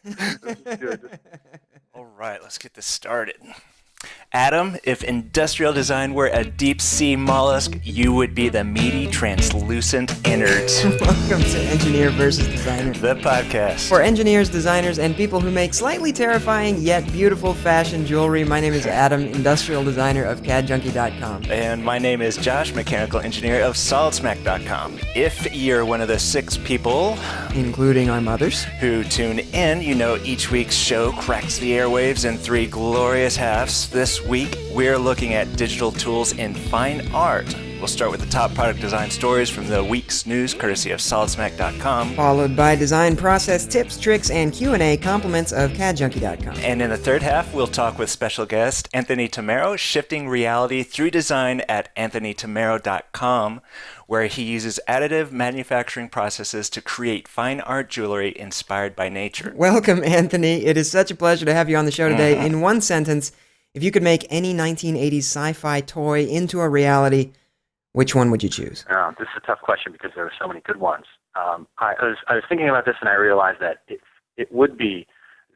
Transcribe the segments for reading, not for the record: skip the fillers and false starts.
This is good. All right, let's get this started. Adam, if industrial design were a deep sea mollusk, you would be the meaty, translucent innards. Welcome to Engineer versus Designer. The podcast. For engineers, designers, and people who make slightly terrifying yet beautiful fashion jewelry, my name is Adam, industrial designer of CADjunkie.com. And my name is Josh, mechanical engineer of SolidSmack.com. If you're one of the 6 people, including our mothers, who tune in, you know each week's show cracks the airwaves in 3 glorious halves. This week, we're looking at digital tools in fine art. We'll start with the top product design stories from the week's news, courtesy of SolidSmack.com. Followed by design process tips, tricks, and Q&A compliments of CADjunkie.com. And in the third half, we'll talk with special guest Anthony Tammaro, shifting reality through design at AnthonyTammaro.com, where he uses additive manufacturing processes to create fine art jewelry inspired by nature. Welcome, Anthony. It is such a pleasure to have you on the show today. In one sentence, if you could make any 1980s sci-fi toy into a reality, which one would you choose? This is a tough question because there are so many good ones. I was thinking about this and I realized that it would be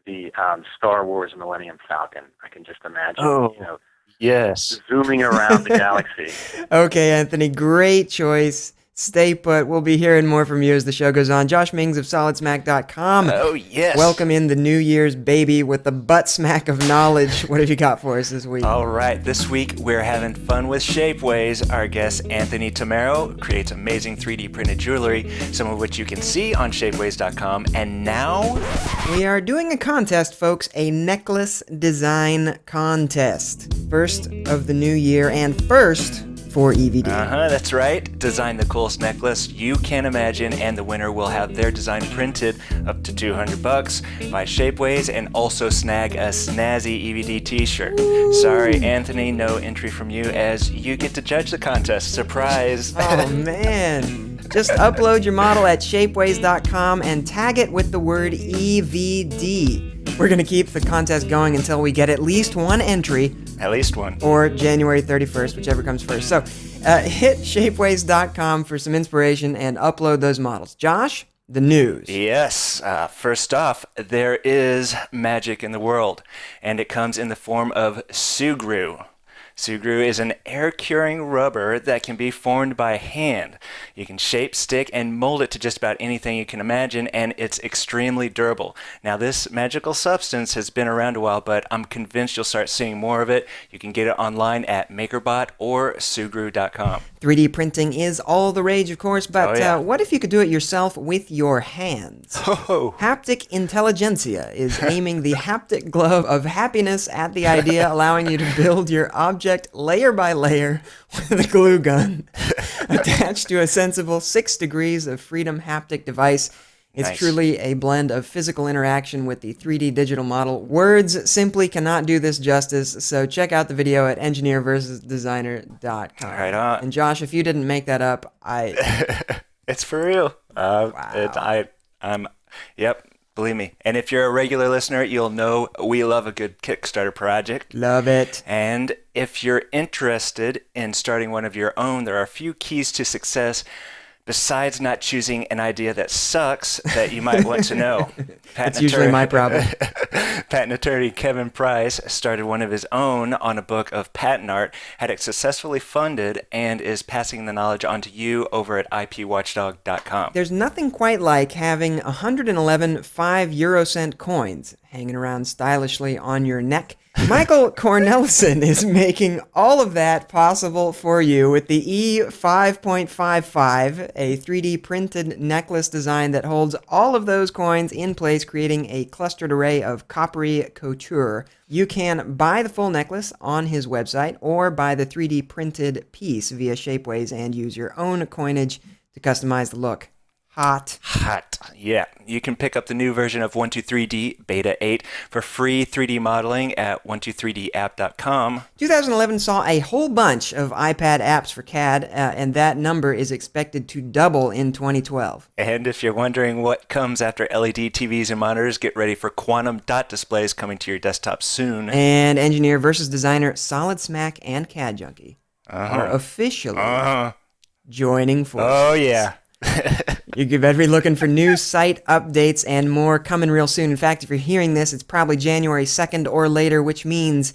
the Star Wars Millennium Falcon. I can just imagine, Yes. zooming around the galaxy. Okay, Anthony, great choice. Stay put. We'll be hearing more from you as the show goes on. Josh Mings of SolidSmack.com. Oh, yes. Welcome in the New Year's baby with the butt smack of knowledge. What have you got for us this week? All right, this week we're having fun with Shapeways. Our guest Anthony Tammaro creates amazing 3D printed jewelry, some of which you can see on shapeways.com. And now we are doing a contest, folks, a necklace design contest. First of the new year and first for EvD. That's right. Design the coolest necklace you can imagine, and the winner will have their design printed up to $200 by Shapeways, and also snag a snazzy EvD t-shirt. Sorry, Anthony, no entry from you, as you get to judge the contest. Surprise! Oh, man. Just upload your model at shapeways.com and tag it with the word EvD. We're going to keep the contest going until we get at least one entry. At least one. Or January 31st, whichever comes first. So hit shapeways.com for some inspiration and upload those models. Josh, the news. Yes. First off, there is magic in the world, and it comes in the form of Sugru. Sugru is an air-curing rubber that can be formed by hand. You can shape, stick, and mold it to just about anything you can imagine, and it's extremely durable. Now, this magical substance has been around a while, but I'm convinced you'll start seeing more of it. You can get it online at MakerBot or Sugru.com. 3D printing is all the rage, of course, but what if you could do it yourself with your hands? Oh. Haptic Intelligentsia is aiming the haptic glove of happiness at the idea, allowing you to build your object layer by layer with a glue gun attached to a sensible 6 degrees of freedom haptic device. It's Nice. truly a blend of physical interaction with the 3D digital model. Words simply cannot do this justice, so check out the video at engineerversusdesigner.com. Right on. And Josh, if you didn't make that up, It's for real. Wow. Yep, believe me. And if you're a regular listener, you'll know we love a good Kickstarter project. love it. And if you're interested in starting one of your own, there are a few keys to success besides not choosing an idea that sucks that you might want to know. That's usually my problem. Patent attorney Kevin Price started one of his own on a book of patent art, had it successfully funded, and is passing the knowledge on to you over at IPWatchdog.com. There's nothing quite like having 111 5-euro-cent coins hanging around stylishly on your neck. Michael Cornelison is making all of that possible for you with the E5.55, a 3D printed necklace design that holds all of those coins in place, creating a clustered array of coppery couture. You can buy the full necklace on his website or buy the 3D printed piece via Shapeways and use your own coinage to customize the look. Hot. Yeah. You can pick up the new version of 123D Beta 8 for free 3D modeling at 123dapp.com. 2011 saw a whole bunch of iPad apps for CAD, and that number is expected to double in 2012. And if you're wondering what comes after LED TVs and monitors, get ready for quantum dot displays coming to your desktop soon. And engineer versus designer Solid Smack and CAD Junkie are officially joining forces. Oh, yeah. You could better be looking for new site updates and more coming real soon. In fact, if you're hearing this, it's probably January 2nd or later, which means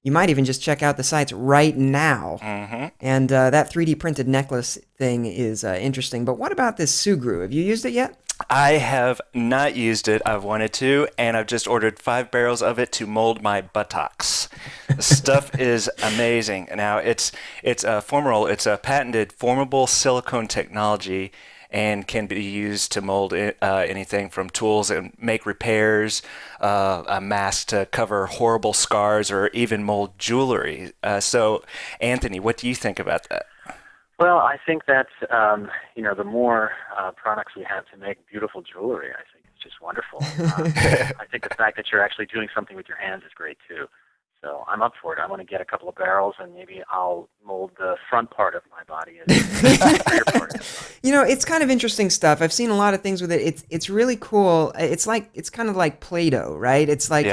you might even just check out the sites right now. Mm-hmm. And that 3D printed necklace thing is interesting. But what about this Sugru? Have you used it yet? I have not used it. I've wanted to, and I've just ordered 5 barrels of it to mold my buttocks. The stuff is amazing. Now, it's a Formaroll. It's a patented formable silicone technology and can be used to mold anything from tools and make repairs, a mask to cover horrible scars, or even mold jewelry. So, Anthony, what do you think about that? Well, I think that the more products we have to make beautiful jewelry, I think it's just wonderful. I think the fact that you're actually doing something with your hands is great too. So I'm up for it. I want to get a couple of barrels, and maybe I'll mold the front part of my body as the rear part. It's kind of interesting stuff. I've seen a lot of things with it. It's really cool. It's kind of like Play-Doh, right? It's like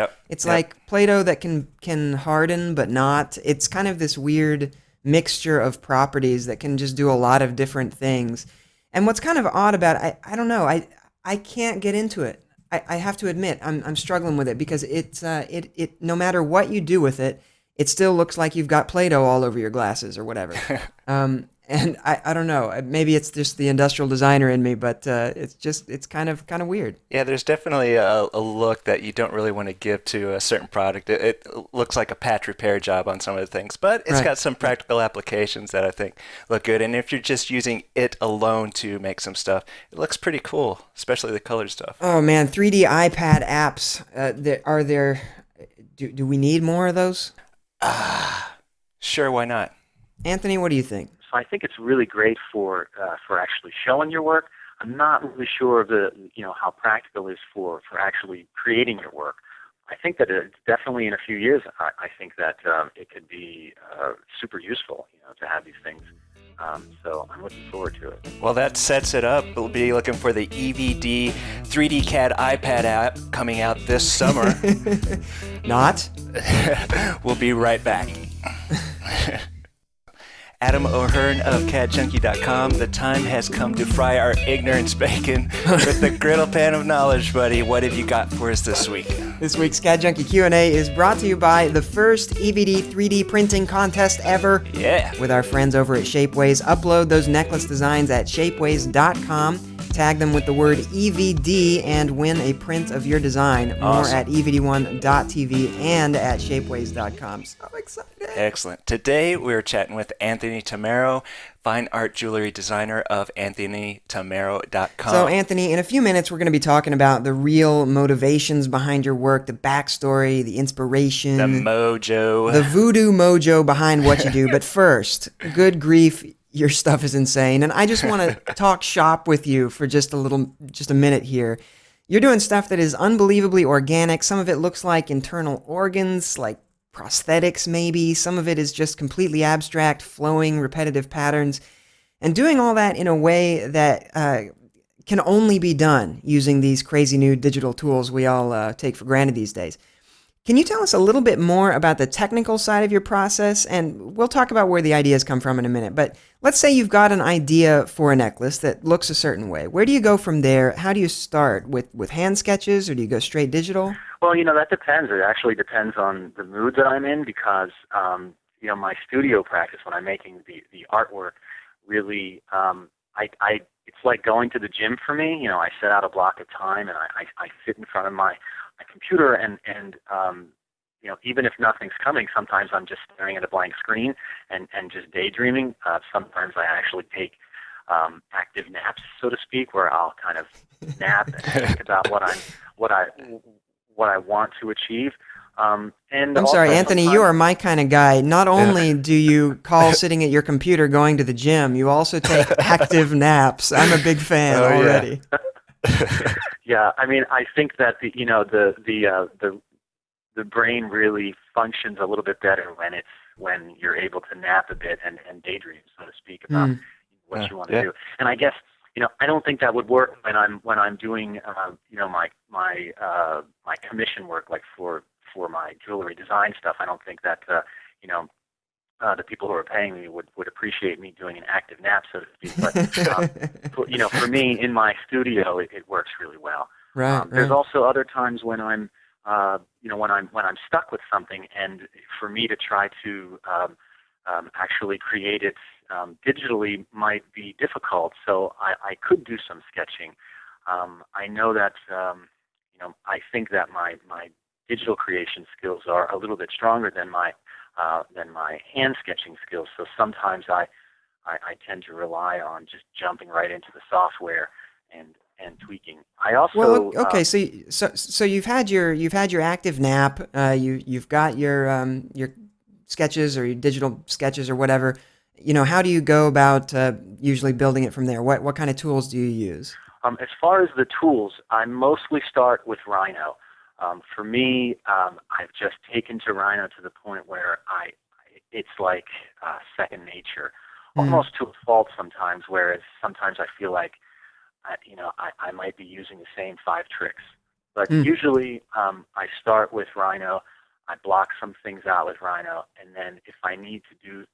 like Play-Doh that can harden but not. It's kind of this weird mixture of properties that can just do a lot of different things. And what's kind of odd about it, I don't know, I can't get into it. I have to admit, I'm struggling with it because it no matter what you do with it, it still looks like you've got Play-Doh all over your glasses or whatever. And I don't know, maybe it's just the industrial designer in me, but it's kind of weird. Yeah, there's definitely a look that you don't really want to give to a certain product. It looks like a patch repair job on some of the things, but it's got some practical applications that I think look good. And if you're just using it alone to make some stuff, it looks pretty cool, especially the color stuff. Oh man, 3D iPad apps. Do we need more of those? Sure, why not? Anthony, what do you think? So I think it's really great for actually showing your work. I'm not really sure of how practical it is for actually creating your work. I think that it's definitely in a few years. I think that it could be super useful, to have these things. So I'm looking forward to it. Well, that sets it up. We'll be looking for the EvD 3D CAD iPad app coming out this summer. Not? We'll be right back. Adam O'Hearn of CADJunkie.com. The time has come to fry our ignorance bacon with the griddle pan of knowledge, buddy. What have you got for us this week? This week's CAD Junkie Q&A is brought to you by the first EvD 3D printing contest ever. Yeah. With our friends over at Shapeways. Upload those necklace designs at shapeways.com. Tag them with the word EvD and win a print of your design. More at evd1.tv and at shapeways.com. So excited. Excellent. Today we're chatting with Anthony Tammaro, fine art jewelry designer of anthonytammaro.com. So Anthony, in a few minutes we're going to be talking about the real motivations behind your work, the backstory, the inspiration. The mojo. The voodoo mojo behind what you do. But first, good grief, your stuff is insane. And I just want to talk shop with you for just a minute here. You're doing stuff that is unbelievably organic. Some of it looks like internal organs, like prosthetics maybe. Some of it is just completely abstract, flowing, repetitive patterns. And doing all that in a way that can only be done using these crazy new digital tools we all take for granted these days. Can you tell us a little bit more about the technical side of your process? And we'll talk about where the ideas come from in a minute. But let's say you've got an idea for a necklace that looks a certain way. Where do you go from there? How do you start? With hand sketches, or do you go straight digital? Well, that depends. It actually depends on the mood that I'm in because, my studio practice when I'm making the artwork really, it's like going to the gym for me. I set out a block of time and I sit in front of my computer and even if nothing's coming, sometimes I'm just staring at a blank screen and just daydreaming. Sometimes I actually take active naps, so to speak, where I'll kind of nap and think about what I want to achieve. And I'm sorry, Anthony, you are my kind of guy. Not only do you call sitting at your computer going to the gym, you also take active naps. I'm a big fan already. Yeah, I think that the brain really functions a little bit better when you're able to nap a bit and daydream, so to speak, about what you want to do. And I guess I don't think that would work when I'm doing my commission work, like for my jewelry design stuff. I don't think that the people who are paying me would appreciate me doing an active nap, so to speak. But for me in my studio, it works really well. Right. There's also other times when I'm when I'm stuck with something, and for me to try to actually create it digitally might be difficult. So I could do some sketching. I know that I think that my digital creation skills are a little bit stronger than my hand sketching skills. So sometimes I tend to rely on just jumping right into the software and tweaking. I also okay. So you've had your active nap. You've got your sketches or your digital sketches or whatever. How do you go about usually building it from there? What kind of tools do you use? As far as the tools, I mostly start with Rhino. For me, I've just taken to Rhino to the point where it's like second nature, almost to a fault sometimes. Whereas sometimes I feel like I might be using the same 5 tricks. But usually I start with Rhino. I block some things out with Rhino, and then if I need to do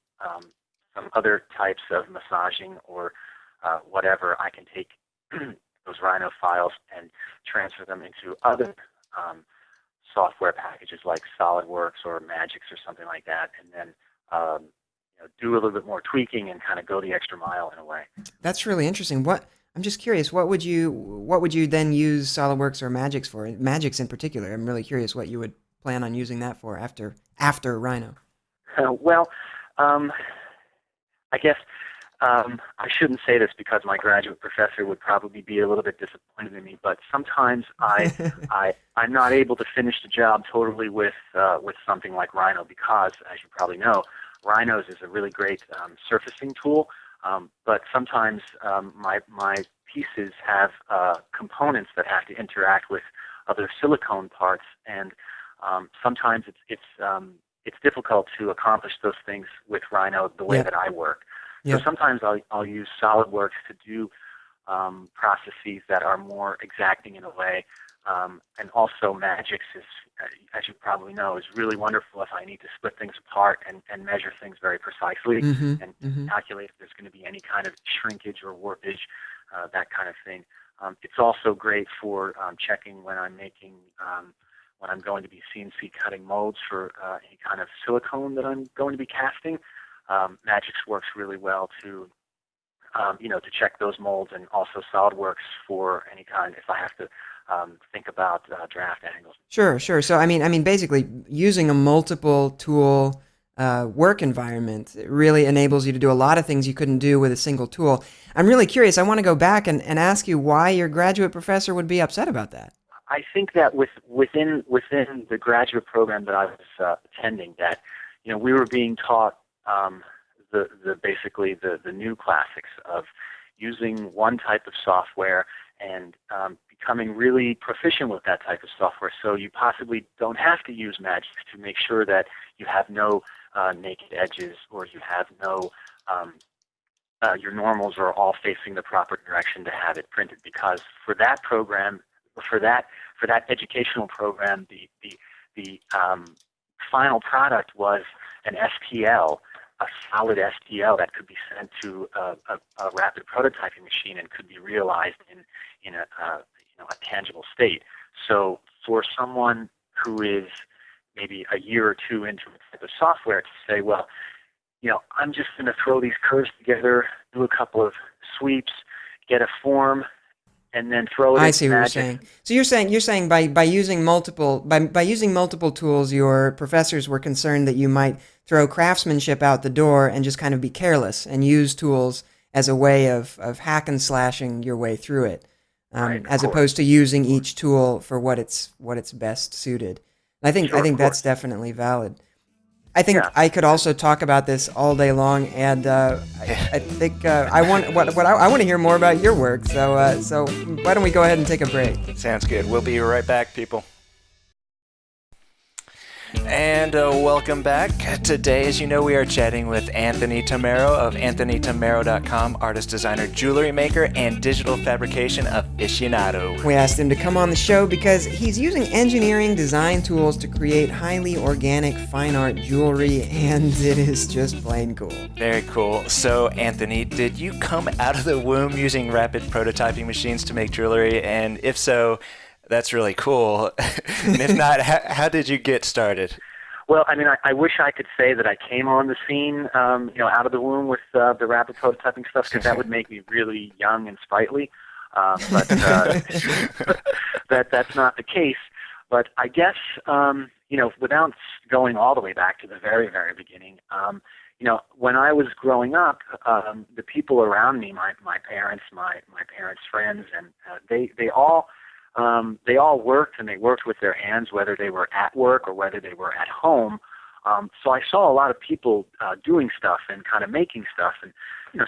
some other types of massaging or whatever, I can take those Rhino files and transfer them into other software packages like SolidWorks or Magix or something like that, and then do a little bit more tweaking and kind of go the extra mile in a way. That's really interesting. I'm just curious. What would you then use SolidWorks or Magix for? Magix in particular. I'm really curious what you would plan on using that for after Rhino. I guess I shouldn't say this because my graduate professor would probably be a little bit disappointed in me, but sometimes I'm not able to finish the job totally with something like Rhino because, as you probably know, Rhinos is a really great surfacing tool, but sometimes my pieces have components that have to interact with other silicone parts, and sometimes it's difficult to accomplish those things with Rhino the way that I work. So sometimes I'll use SolidWorks to do processes that are more exacting in a way, and also Magix is, as you probably know, is really wonderful if I need to split things apart and measure things very precisely and calculate if there's going to be any kind of shrinkage or warpage, that kind of thing. It's also great for checking when I'm making when I'm going to be CNC cutting molds for any kind of silicone that I'm going to be casting. Magix works really well to check those molds, and also SolidWorks for any kind if I have to think about draft angles. Sure. So I mean, basically, using a multiple tool work environment really enables you to do a lot of things you couldn't do with a single tool. I'm really curious. I want to go back and ask you why your graduate professor would be upset about that. I think that within the graduate program that I was attending, that we were being taught basically the new classics of using one type of software and becoming really proficient with that type of software. So you possibly don't have to use Magix to make sure that you have no naked edges, or you have no your normals are all facing the proper direction to have it printed. Because for that program, for that educational program, the final product was an STL, a solid STL that could be sent to a rapid prototyping machine and could be realized in a tangible state. So for someone who is maybe a year or two into a type of software to say, well, I'm just going to throw these curves together, do a couple of sweeps, get a form, and then throw it. I see what you're saying. So you're saying by using multiple tools, your professors were concerned that you might throw craftsmanship out the door and just kind of be careless and use tools as a way of hack and slashing your way through it, as opposed to using each tool for what it's best suited. I think that's definitely valid. I think I could also talk about this all day long, and I think I want to hear more about your work. So why don't we go ahead and take a break? Sounds good. We'll be right back, people. And welcome back. Today, as you know, we are chatting with Anthony Tammaro of AnthonyTammaro.com, artist, designer, jewelry maker, and digital fabrication aficionado. We asked him to come on the show because he's using engineering design tools to create highly organic fine art jewelry, and it is just plain cool. Very cool. So, Anthony, did you come out of the womb using rapid prototyping machines to make jewelry? And if so, that's really cool. And if not, how did you get started? Well, I mean, I wish I could say that I came on the scene, out of the womb with the rapid prototyping stuff, because that would make me really young and sprightly. But that's not the case. But I guess, without going all the way back to the very, very beginning, when I was growing up, the people around me, my parents, my parents' friends, and they all worked, and they worked with their hands, whether they were at work or whether they were at home. So I saw a lot of people doing stuff and kind of making stuff. And,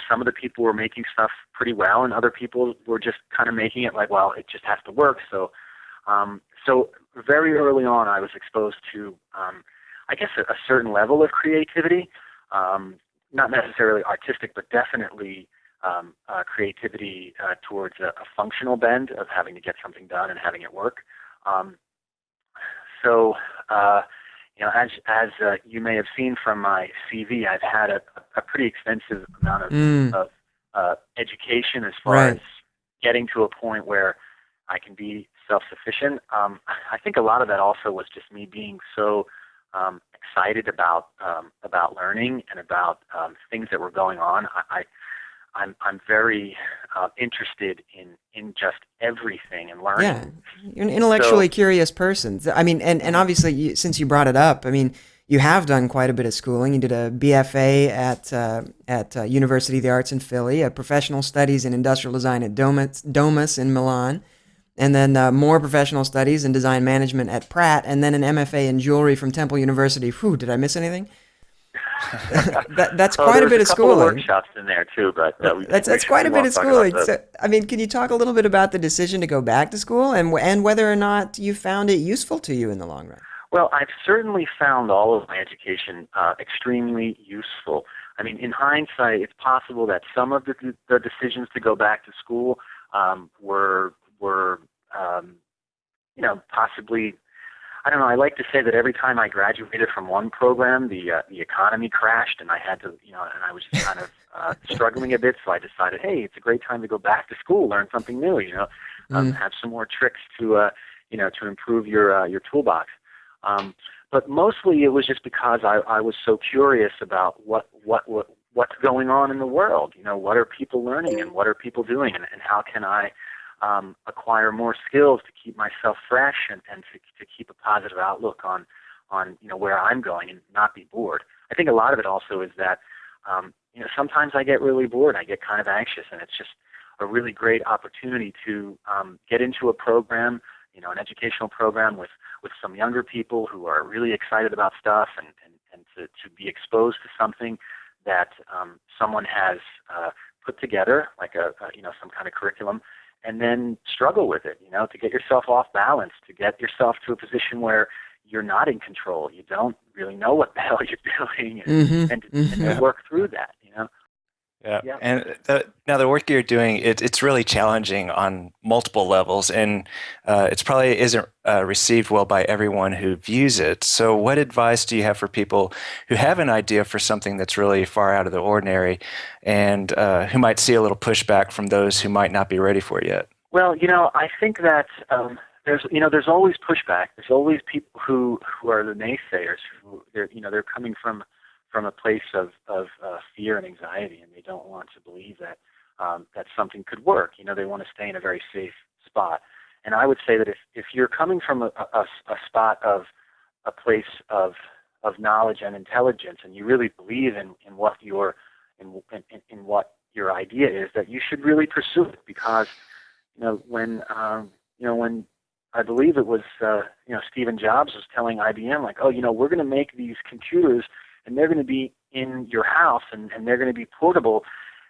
some of the people were making stuff pretty well, and other people were just kind of making it like, well, it just has to work. So very early on, I was exposed to, I guess, a certain level of creativity, not necessarily artistic, but definitely creativity towards a functional bend of having to get something done and having it work. As you may have seen from my CV, I've had a pretty extensive amount of education as far as getting to a point where I can be self-sufficient. I think a lot of that also was just me being so excited about learning and about things that were going on. I'm very interested in just everything and learning. Yeah, you're an intellectually curious person. I mean, and obviously, since you brought it up, I mean, you have done quite a bit of schooling. You did a BFA at University of the Arts in Philly, a professional studies in industrial design at Domus in Milan, and then more professional studies in design management at Pratt, and then an MFA in jewelry from Temple University. Whew, did I miss anything? That's quite a bit of schooling. There's a couple of workshops in there too, but that's quite a bit of schooling. So, I mean, can you talk a little bit about the decision to go back to school and whether or not you found it useful to you in the long run? Well, I've certainly found all of my education extremely useful. I mean, in hindsight, it's possible that some of the decisions to go back to school were possibly. I don't know. I like to say that every time I graduated from one program, the economy crashed, and I had to, and I was just kind of struggling a bit. So I decided, hey, it's a great time to go back to school, learn something new. Have some more tricks to improve your toolbox. But mostly it was just because I was so curious about what's going on in the world. What are people learning and what are people doing, and how can I acquire more skills to keep myself fresh and to keep a positive outlook on where I'm going and not be bored. I think a lot of it also is that sometimes I get really bored. I get kind of anxious, and it's just a really great opportunity to get into a program, an educational program with some younger people who are really excited about stuff, and to be exposed to something that someone has put together, like some kind of curriculum, and then struggle with it, to get yourself off balance, to get yourself to a position where you're not in control. You don't really know what the hell you're doing, and to work through that, Yeah. And now the work you're doing, it's really challenging on multiple levels, and it's probably isn't received well by everyone who views it. So what advice do you have for people who have an idea for something that's really far out of the ordinary, and who might see a little pushback from those who might not be ready for it yet? Well, I think that there's always pushback. There's always people who are the naysayers, who they're coming from a place of fear and anxiety, and they don't want to believe that something could work. They want to stay in a very safe spot. And I would say that if you're coming from a spot of a place of knowledge and intelligence, and you really believe in what your idea is, that you should really pursue it. Because when I believe it was Stephen Jobs was telling IBM, like, we're going to make these computers, and they're going to be in your house, and they're going to be portable.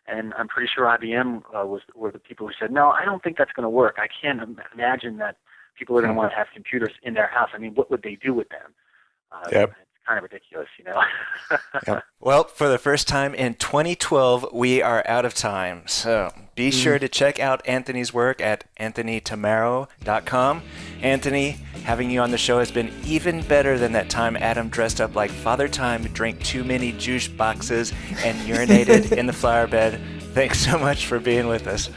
And I'm pretty sure IBM were the people who said, no, I don't think that's going to work. I can't imagine that people are going to want to have computers in their house. I mean, what would they do with them? Yep. It's kind of ridiculous, you know. Yep. Well, for the first time in 2012, we are out of time. So be sure to check out Anthony's work at anthonytammaro.com. Anthony, having you on the show has been even better than that time Adam dressed up like Father Time, drank too many juice boxes, and urinated in the flower bed. Thanks so much for being with us.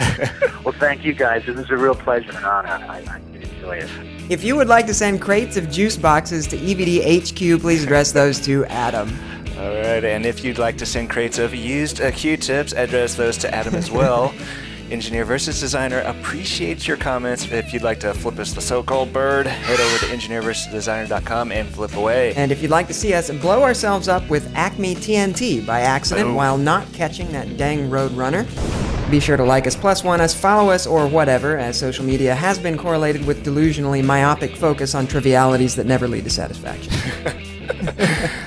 Well, thank you guys. It was a real pleasure and honor. I did enjoy it. If you would like to send crates of juice boxes to EvD HQ, please address those to Adam. All right, and if you'd like to send crates of used Q-tips, address those to Adam as well. Engineer versus Designer appreciates your comments. If you'd like to flip us the so-called bird, head over to engineerversusdesigner.com and flip away. And if you'd like to see us blow ourselves up with Acme TNT by accident while not catching that dang Roadrunner, be sure to like us, +1 us, follow us, or whatever, as social media has been correlated with delusionally myopic focus on trivialities that never lead to satisfaction.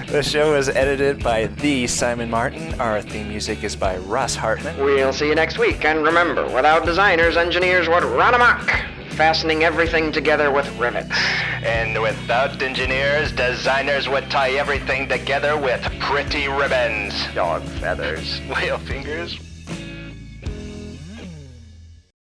The show is edited by the Simon Martin. Our theme music is by Ross Hartman. We'll see you next week, and remember, without designers, engineers would run amok, fastening everything together with rivets. And without engineers, designers would tie everything together with pretty ribbons. Dog feathers. Whale fingers.